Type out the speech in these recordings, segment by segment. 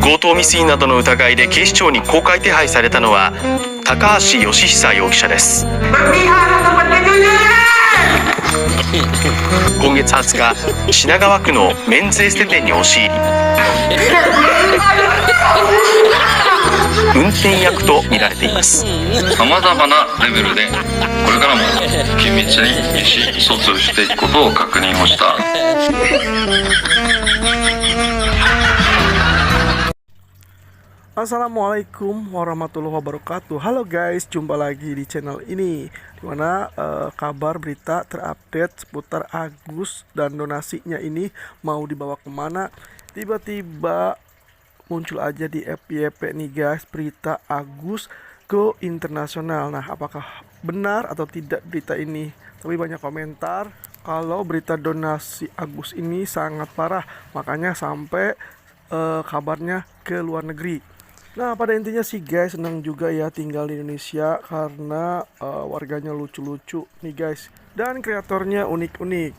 強盗未遂などの疑いで警視庁に公開手配されたのは高橋義久容疑者です。今月20日、品川区のメンズエステ店に押し入り、運転役と見られています。さまざまなレベルでこれからも緊密に意思疎通していくことを確認をした。Assalamualaikum warahmatullahi wabarakatuh. Halo guys, jumpa lagi di channel ini, dimana kabar berita terupdate seputar Agus dan donasinya ini mau dibawa kemana. Tiba-tiba muncul aja di FYP nih guys, berita Agus go internasional. Nah, apakah benar atau tidak berita ini? Tapi banyak komentar kalau berita donasi Agus ini sangat parah, makanya sampai kabarnya ke luar negeri. Nah, pada intinya sih guys, senang juga ya tinggal di Indonesia karena warganya lucu-lucu nih guys, dan kreatornya unik-unik.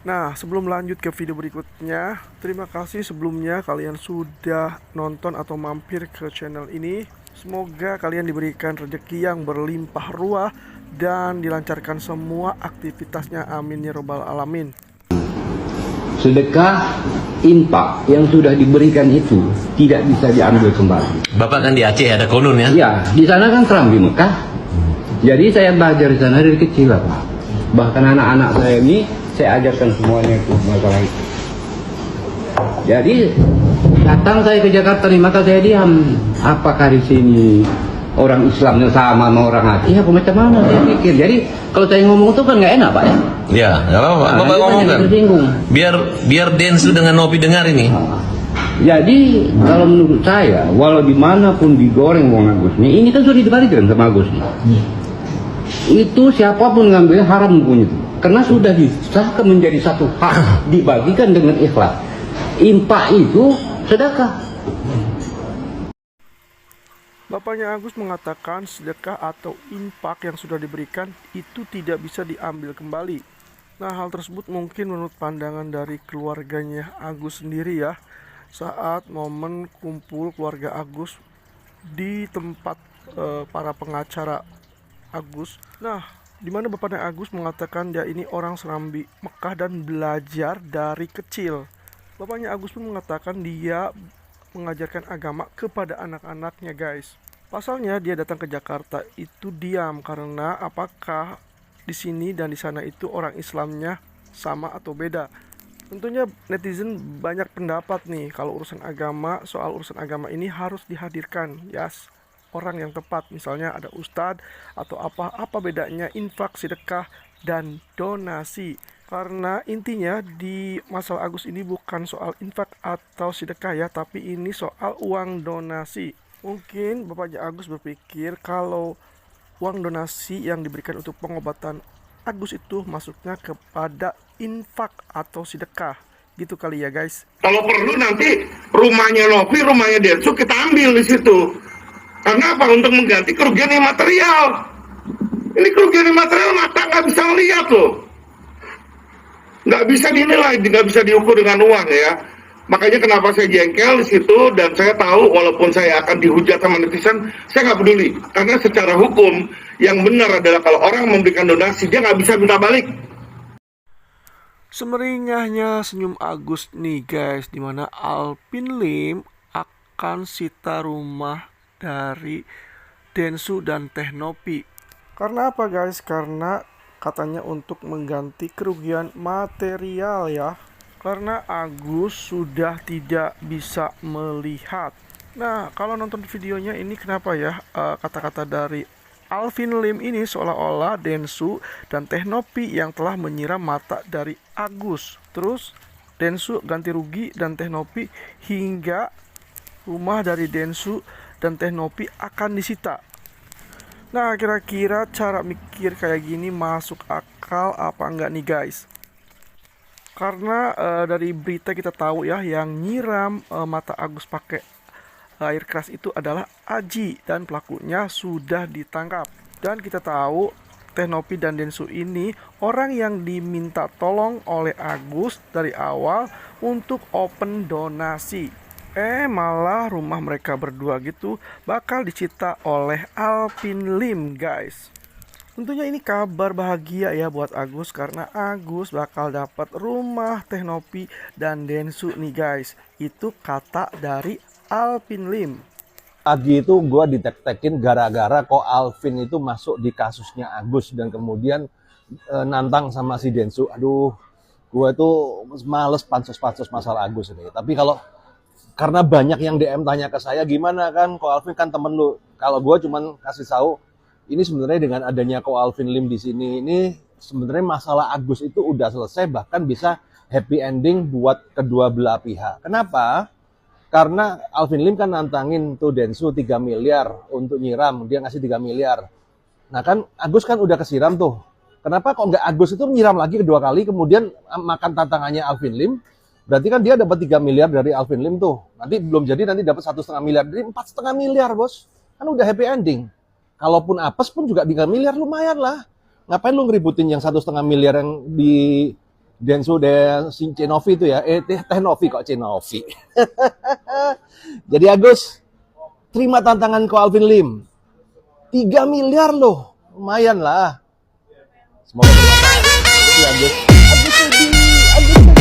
Nah, sebelum lanjut ke video berikutnya, terima kasih sebelumnya kalian sudah nonton atau mampir ke channel ini. Semoga kalian diberikan rezeki yang berlimpah ruah dan dilancarkan semua aktivitasnya, amin ya robbal alamin. Sedekah infak yang sudah diberikan itu tidak bisa diambil kembali. Bapak kan di Aceh, ada konon ya? Ya, di sana kan terang di Mekah. Jadi saya belajar di sana dari kecil, Pak. Bahkan anak-anak saya ini saya ajarkan semuanya itu masalah itu. Jadi datang saya ke Jakarta nih, maka saya diam. Apakah di sini orang Islamnya sama orang Aceh apa macam mana? Saya pikir. Jadi kalau saya ngomong itu kan nggak enak, Pak ya? Ya, nggak apa-apa. Nah, Bapak ngomong kan? Biar Densu dengan Nopi dengar ini. Jadi kalau menurut saya, walau dimanapun digoreng Wong Agus ini kan sudah dibalikan sama Agus nih. Itu siapapun ngambil haram punya itu, karena sudah disahkan menjadi satu hak, dibagikan dengan ikhlas. Infak itu sedekah. Bapaknya Agus mengatakan sedekah atau infak yang sudah diberikan itu tidak bisa diambil kembali. Nah, hal tersebut mungkin menurut pandangan dari keluarganya Agus sendiri ya, saat momen kumpul keluarga Agus di tempat para pengacara Agus. Nah, dimana bapaknya Agus mengatakan dia ini orang Serambi Mekah dan belajar dari kecil. Bapaknya Agus pun mengatakan dia mengajarkan agama kepada anak-anaknya guys. Pasalnya dia datang ke Jakarta itu diam karena apakah di sini dan di sana itu orang Islamnya sama atau beda. Tentunya netizen banyak pendapat nih kalau urusan agama, soal urusan agama ini harus dihadirkan ya orang yang tepat, misalnya ada ustadz atau apa bedanya infak, sedekah dan donasi. Karena intinya di masalah Agus ini bukan soal infak atau sedekah ya, tapi ini soal uang donasi. Mungkin bapaknya Agus berpikir kalau uang donasi yang diberikan untuk pengobatan Agus itu masuknya kepada infak atau sedekah. Gitu kali ya guys. Kalau perlu nanti rumahnya Novi, rumahnya Densu kita ambil di situ. Karena apa? Untuk mengganti kerugian material. Ini kerugian material mata nggak bisa melihat loh. Nggak bisa dinilai, nggak bisa diukur dengan uang ya. Makanya kenapa saya jengkel di situ, dan saya tahu walaupun saya akan dihujat sama netizen, saya nggak peduli. Karena secara hukum yang benar adalah kalau orang memberikan donasi dia nggak bisa minta balik. Semeringahnya senyum Agus nih guys, dimana Alvin Lim akan sita rumah dari Densu dan Teh Nopi. Karena apa guys? Karena katanya untuk mengganti kerugian material ya. Karena Agus sudah tidak bisa melihat. Nah, kalau nonton videonya ini kenapa ya kata-kata dari Alvin Lim ini seolah-olah Densu dan Teh Nopi yang telah menyiram mata dari Agus. Terus Densu ganti rugi dan Teh Nopi hingga rumah dari Densu dan Teh Nopi akan disita. Nah, kira-kira cara mikir kayak gini masuk akal apa enggak nih guys? Karena dari berita kita tahu ya, yang nyiram mata Agus pakai air keras itu adalah Aji dan pelakunya sudah ditangkap. Dan kita tahu Teh Nopi dan Densu ini orang yang diminta tolong oleh Agus dari awal untuk open donasi. Malah rumah mereka berdua gitu bakal dicipta oleh Alvin Lim, guys. Tentunya ini kabar bahagia ya buat Agus, karena Agus bakal dapat rumah Teh Nopi dan Densu nih, guys. Itu kata dari Alvin Lim. Pagi itu gue ditek-tekin gara-gara kok Alvin itu masuk di kasusnya Agus dan kemudian nantang sama si Densu. Aduh, gue tuh males pansos-pansos masalah Agus ini. Tapi karena banyak yang DM tanya ke saya, gimana kan Ko Alvin kan temen lu. Kalau gue cuman kasih tahu, ini sebenarnya dengan adanya Ko Alvin Lim di sini, ini sebenarnya masalah Agus itu udah selesai, bahkan bisa happy ending buat kedua belah pihak. Kenapa? Karena Alvin Lim kan nantangin tuh Densu 3 miliar untuk nyiram, dia ngasih 3 miliar. Nah kan Agus kan udah kesiram tuh. Kenapa kok nggak Agus itu nyiram lagi kedua kali, kemudian makan tantangannya Alvin Lim? Berarti kan dia dapat 3 miliar dari Alvin Lim tuh. Nanti belum jadi, nanti dapat 1,5 miliar. Jadi 4,5 miliar, bos. Kan udah happy ending. Kalaupun apes pun juga 3 miliar lumayan lah. Ngapain lu ngeributin yang 1,5 miliar yang di Densu dan Cenovi itu ya? Teh Novi kok Cenovi. Jadi Agus, terima tantangan ko Alvin Lim. 3 miliar loh. Lumayan lah. Semoga bermanfaat. Ya, Agus. Agus sedih. Agus sedih.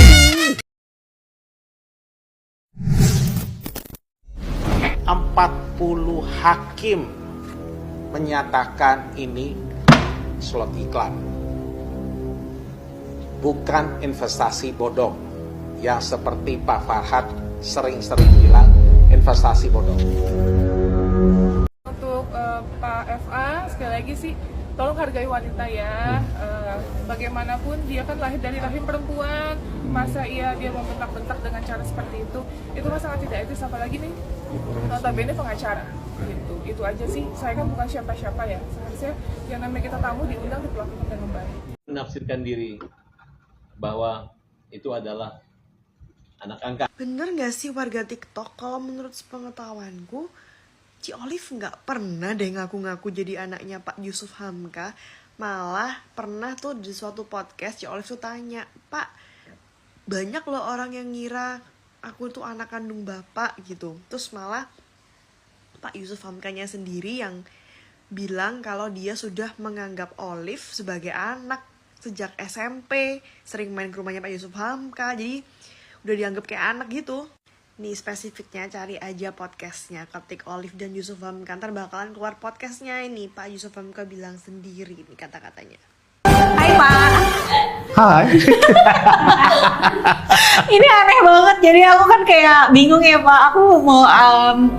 40 hakim menyatakan ini slot iklan, bukan investasi bodong yang seperti Pak Farhad sering-sering bilang investasi bodong. Untuk Pak FA, sekali lagi sih tolong hargai wanita ya. Bagaimanapun dia kan lahir dari rahim perempuan, masa dia membentak-bentak dengan cara seperti itu mah sangat tidak etis, apalagi nih notabene pengacara gitu. Itu aja sih, saya kan bukan siapa-siapa ya, seharusnya yang namanya kita tamu diundang diperlakukan dengan baik. Menafsirkan diri bahwa itu adalah anak angkat. Bener gak sih warga TikTok, kalau menurut sepengetahuanku Ci Olive nggak pernah deh ngaku-ngaku jadi anaknya Pak Yusuf Hamka. Malah pernah tuh di suatu podcast Ci Olive tuh tanya, Pak, banyak loh orang yang ngira aku tuh anak kandung bapak gitu. Terus malah Pak Yusuf Hamkanya sendiri yang bilang kalau dia sudah menganggap Olive sebagai anak sejak SMP, sering main ke rumahnya Pak Yusuf Hamka, jadi udah dianggap kayak anak gitu. Nih spesifiknya cari aja podcastnya, ketik Olive dan Yusuf Hamka, ntar bakalan keluar podcastnya ini. Pak Yusuf Hamka bilang sendiri nih kata-katanya. Hai Pak. Hai. Ini aneh banget, jadi aku kan kayak bingung ya Pak. Aku mau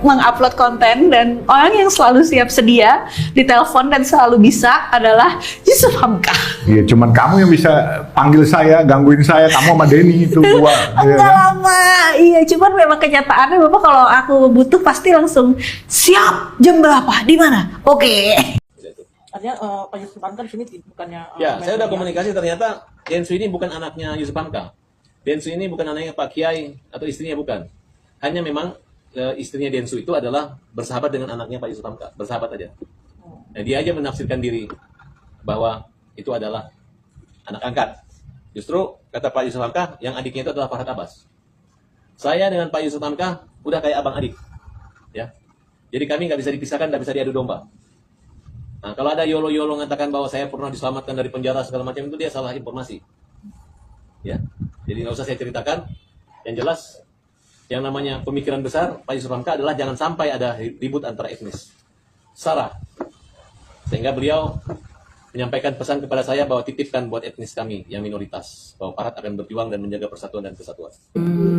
mengupload konten dan orang yang selalu siap sedia ditelepon dan selalu bisa adalah Yusuf Hamka. Iya, cuman kamu yang bisa panggil saya, gangguin saya, kamu sama Denny itu dua. Enggak lama, iya. Cuman memang kenyataannya Bapak kalau aku butuh pasti langsung siap. Jam berapa? Di mana? Oke. Artinya Pak Yusuf Hamka di sini bukannya Ya, saya udah komunikasi, ternyata Densu ini bukan anaknya Yusuf Hamka. Densu ini bukan anaknya Pak Kiai atau istrinya, bukan. Hanya memang istrinya Densu itu adalah bersahabat dengan anaknya Pak Yusuf Hamka, bersahabat aja. Nah, dia aja menafsirkan diri bahwa itu adalah anak angkat. Justru kata Pak Yusuf Hamka, yang adiknya itu adalah Farhad Abbas. Saya dengan Pak Yusuf Hamka udah kayak abang adik, ya. Jadi kami nggak bisa dipisahkan, nggak bisa diadu domba. Nah, kalau ada yolo-yolo mengatakan bahwa saya pernah diselamatkan dari penjara segala macam, itu dia salah informasi. Ya, jadi nggak usah saya ceritakan. Yang jelas, yang namanya pemikiran besar Pak Yusuf Hamka adalah jangan sampai ada ribut antara etnis. Sarah, sehingga beliau menyampaikan pesan kepada saya bahwa titipkan buat etnis kami yang minoritas, bahwa Farhad akan berjuang dan menjaga persatuan dan kesatuan.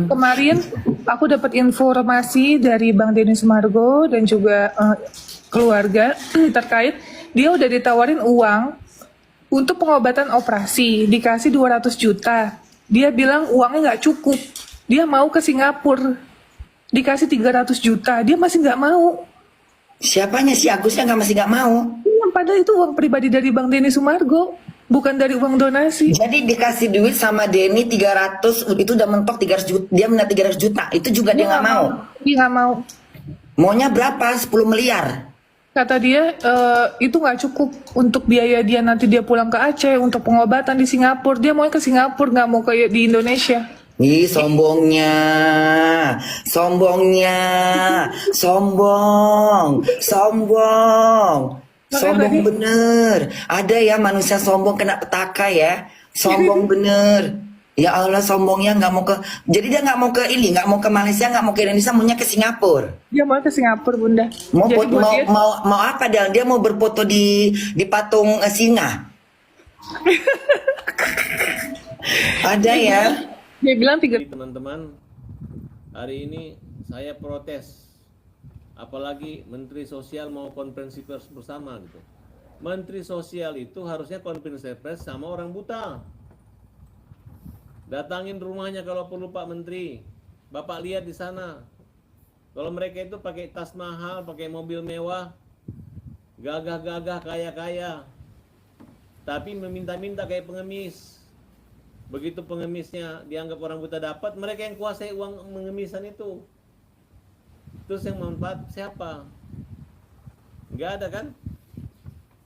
Kemarin aku dapat informasi dari Bang Denny Sumargo dan juga keluarga terkait dia udah ditawarin uang untuk pengobatan operasi, dikasih 200 juta. Dia bilang uangnya nggak cukup, dia mau ke Singapura, dikasih 300 juta, dia masih nggak mau. Siapanya si Agusnya masih nggak mau? Padahal itu uang pribadi dari Bang Denny Sumargo, bukan dari uang donasi. Jadi dikasih duit sama Denny 300, itu udah mentok 300 juta, dia minta 300 juta, itu juga dia nggak mau. Dia nggak mau. Maunya berapa? 10 miliar. Kata dia itu nggak cukup untuk biaya dia nanti dia pulang ke Aceh untuk pengobatan di Singapura. Dia mau ke Singapura, nggak mau kayak di Indonesia. Ih, sombongnya, sombongnya, sombong, sombong, sombong bener. Ada ya manusia sombong kena petaka ya, sombong bener. Ya Allah, sombongnya nggak mau ke, jadi dia nggak mau ke ini, nggak mau ke Malaysia, nggak mau ke Indonesia, maunya ke Singapura. Dia mau ke Singapura, Bunda. Mau Jadi buat dia, mau apa dia? Dia mau berfoto di patung singa. Ada ya. dia bilang 3 Teman-teman, hari ini saya protes. Apalagi Menteri Sosial mau konferensi pers bersama gitu. Menteri Sosial itu harusnya konferensi pers sama orang buta. Datangin rumahnya kalau perlu Pak Menteri. Bapak lihat di sana. Kalau mereka itu pakai tas mahal, pakai mobil mewah, gagah-gagah, kaya-kaya, tapi meminta-minta kayak pengemis. Begitu pengemisnya dianggap orang buta dapat, mereka yang kuasai uang pengemisan itu. Terus yang manfaat siapa? Nggak ada kan?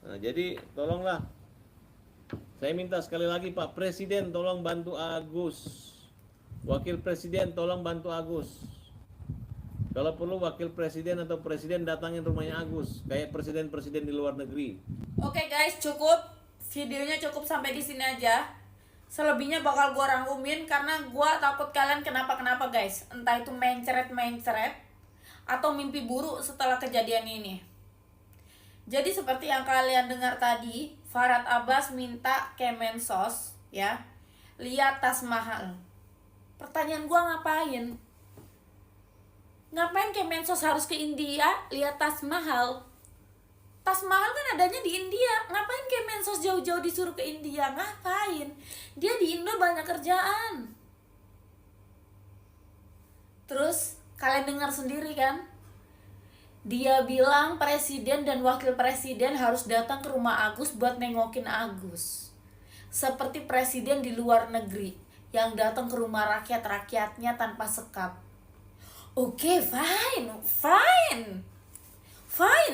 Nah, jadi tolonglah. Saya minta sekali lagi Pak Presiden tolong bantu Agus. Wakil Presiden tolong bantu Agus. Kalau perlu Wakil Presiden atau Presiden datangin rumahnya Agus. Kayak presiden-presiden di luar negeri. Oke guys, cukup. Videonya cukup sampai di sini aja. Selebihnya bakal gue rangkumin karena gue takut kalian kenapa-kenapa guys. Entah itu mencret-mencret atau mimpi buruk setelah kejadian ini. Jadi seperti yang kalian dengar tadi, Farhad Abbas minta Kemensos ya lihat tas mahal. Pertanyaan gue ngapain? Ngapain Kemensos harus ke India lihat tas mahal? Tas mahal kan adanya di India. Ngapain Kemensos jauh-jauh disuruh ke India? Ngapain? Dia di Indo banyak kerjaan. Terus kalian dengar sendiri kan? Dia bilang presiden dan wakil presiden harus datang ke rumah Agus buat nengokin Agus. Seperti presiden di luar negeri yang datang ke rumah rakyat-rakyatnya tanpa sekap. Oke, fine,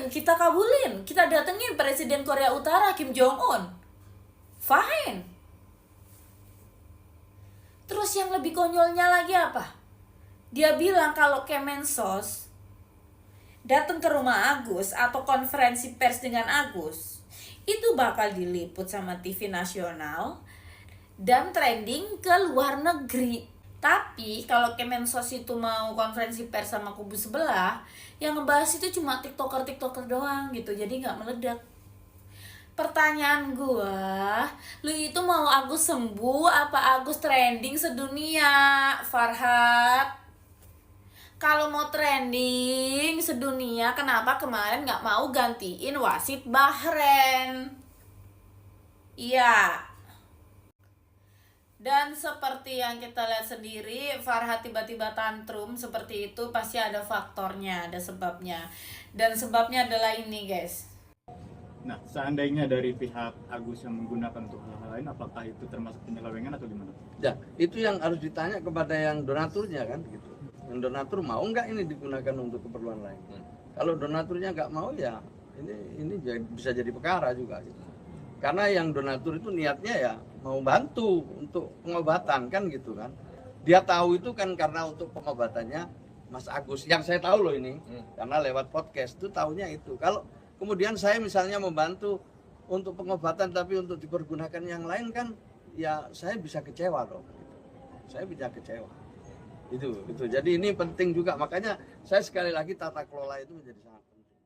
kita kabulin. Kita datengin Presiden Korea Utara Kim Jong-un. Fine. Terus yang lebih konyolnya lagi apa? Dia bilang kalau Kemensos datang ke rumah Agus atau konferensi pers dengan Agus, itu bakal diliput sama TV nasional dan trending ke luar negeri. Tapi kalau Kemensos itu mau konferensi pers sama kubu sebelah, yang ngebahas itu cuma tiktoker doang gitu, jadi nggak meledak. Pertanyaan gua, lu itu mau Agus sembuh apa Agus trending sedunia, Farhad? Kalau mau trending sedunia, kenapa kemarin nggak mau gantiin wasit Bahrain? Iya. Dan seperti yang kita lihat sendiri, Farhad tiba-tiba tantrum seperti itu pasti ada faktornya, ada sebabnya. Dan sebabnya adalah ini guys. Nah, seandainya dari pihak Agus yang menggunakan untuk hal-hal lain, apakah itu termasuk penyelewengan atau gimana? Ya, itu yang harus ditanya kepada yang donaturnya kan gitu. Yang donatur mau nggak ini digunakan untuk keperluan lain? Kalau donaturnya nggak mau ya ini bisa jadi perkara juga gitu. Karena yang donatur itu niatnya ya mau bantu untuk pengobatan kan gitu kan. Dia tahu itu kan karena untuk pengobatannya Mas Agus. Yang saya tahu loh ini, karena lewat podcast itu tahunya itu. Kalau kemudian saya misalnya membantu untuk pengobatan tapi untuk dipergunakan yang lain kan, ya saya bisa kecewa dong. Saya bisa kecewa. Itu. Jadi ini penting juga. Makanya saya sekali lagi tata kelola itu menjadi sangat penting.